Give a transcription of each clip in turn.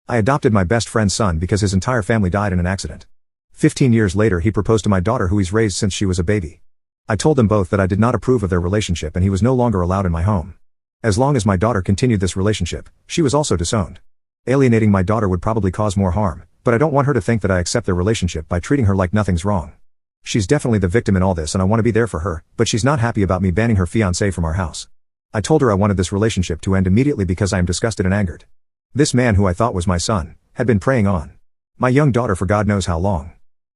I adopted my best friend's son because his entire family died in an accident. 15 years later he proposed to my daughter who he's raised since she was a baby. I told them both that I did not approve of their relationship and he was no longer allowed in my home. As long as my daughter continued this relationship, she was also disowned. Alienating my daughter would probably cause more harm, but I don't want her to think that I accept their relationship by treating her like nothing's wrong. She's definitely the victim in all this and I want to be there for her, but she's not happy about me banning her fiancé from our house. I told her I wanted this relationship to end immediately because I am disgusted and angered. This man who I thought was my son, had been preying on my young daughter for God knows how long.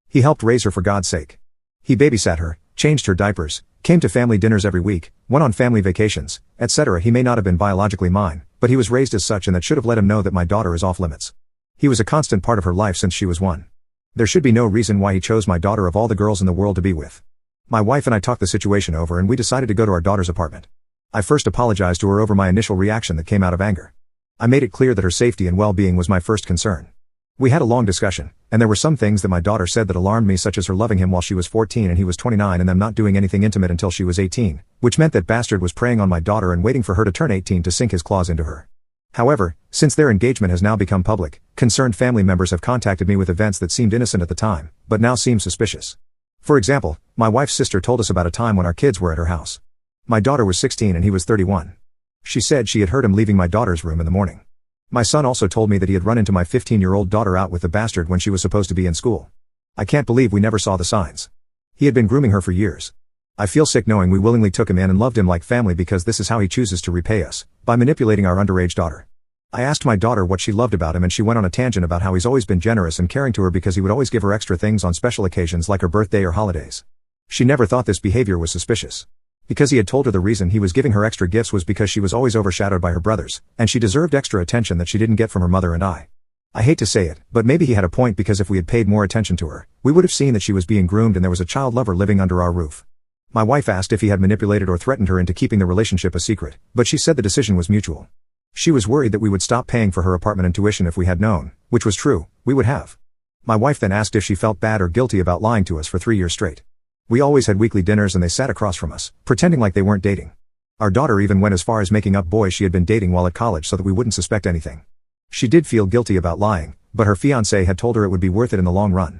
He helped raise her for God's sake. He babysat her, changed her diapers, came to family dinners every week, went on family vacations, etc. He may not have been biologically mine, but he was raised as such and that should have let him know that my daughter is off limits. He was a constant part of her life since she was one. There should be no reason why he chose my daughter of all the girls in the world to be with. My wife and I talked the situation over and we decided to go to our daughter's apartment. I first apologized to her over my initial reaction that came out of anger. I made it clear that her safety and well-being was my first concern. We had a long discussion, and there were some things that my daughter said that alarmed me, such as her loving him while she was 14 and he was 29 and them not doing anything intimate until she was 18, which meant that bastard was preying on my daughter and waiting for her to turn 18 to sink his claws into her. However, since their engagement has now become public, concerned family members have contacted me with events that seemed innocent at the time, but now seem suspicious. For example, my wife's sister told us about a time when our kids were at her house. My daughter was 16 and he was 31. She said she had heard him leaving my daughter's room in the morning. My son also told me that he had run into my 15-year-old daughter out with the bastard when she was supposed to be in school. I can't believe we never saw the signs. He had been grooming her for years. I feel sick knowing we willingly took him in and loved him like family because this is how he chooses to repay us, by manipulating our underage daughter. I asked my daughter what she loved about him and she went on a tangent about how he's always been generous and caring to her because he would always give her extra things on special occasions like her birthday or holidays. She never thought this behavior was suspicious. Because he had told her the reason he was giving her extra gifts was because she was always overshadowed by her brothers, and she deserved extra attention that she didn't get from her mother and I. I hate to say it, but maybe he had a point because if we had paid more attention to her, we would have seen that she was being groomed and there was a child lover living under our roof. My wife asked if he had manipulated or threatened her into keeping the relationship a secret, but she said the decision was mutual. She was worried that we would stop paying for her apartment and tuition if we had known, which was true, we would have. My wife then asked if she felt bad or guilty about lying to us for 3 years straight. We always had weekly dinners and they sat across from us, pretending like they weren't dating. Our daughter even went as far as making up boys she had been dating while at college so that we wouldn't suspect anything. She did feel guilty about lying, but her fiancé had told her it would be worth it in the long run.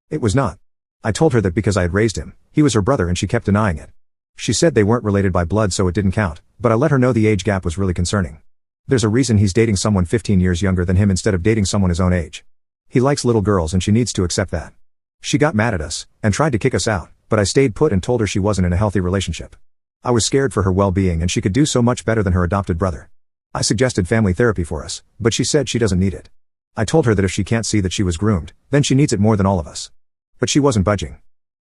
It was not. I told her that because I had raised him, he was her brother and she kept denying it. She said they weren't related by blood so it didn't count, but I let her know the age gap was really concerning. There's a reason he's dating someone 15 years younger than him instead of dating someone his own age. He likes little girls and she needs to accept that. She got mad at us, and tried to kick us out, but I stayed put and told her she wasn't in a healthy relationship. I was scared for her well-being and she could do so much better than her adopted brother. I suggested family therapy for us, but she said she doesn't need it. I told her that if she can't see that she was groomed, then she needs it more than all of us. But she wasn't budging.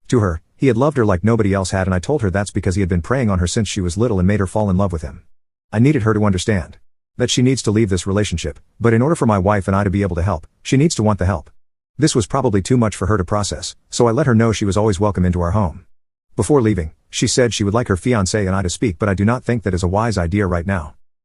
To her, he had loved her like nobody else had and I told her that's because he had been preying on her since she was little and made her fall in love with him. I needed her to understand that she needs to leave this relationship, but in order for my wife and I to be able to help, she needs to want the help. This was probably too much for her to process, so I let her know she was always welcome into our home. Before leaving, she said she would like her fiancé and I to speak, but I do not think that is a wise idea right now.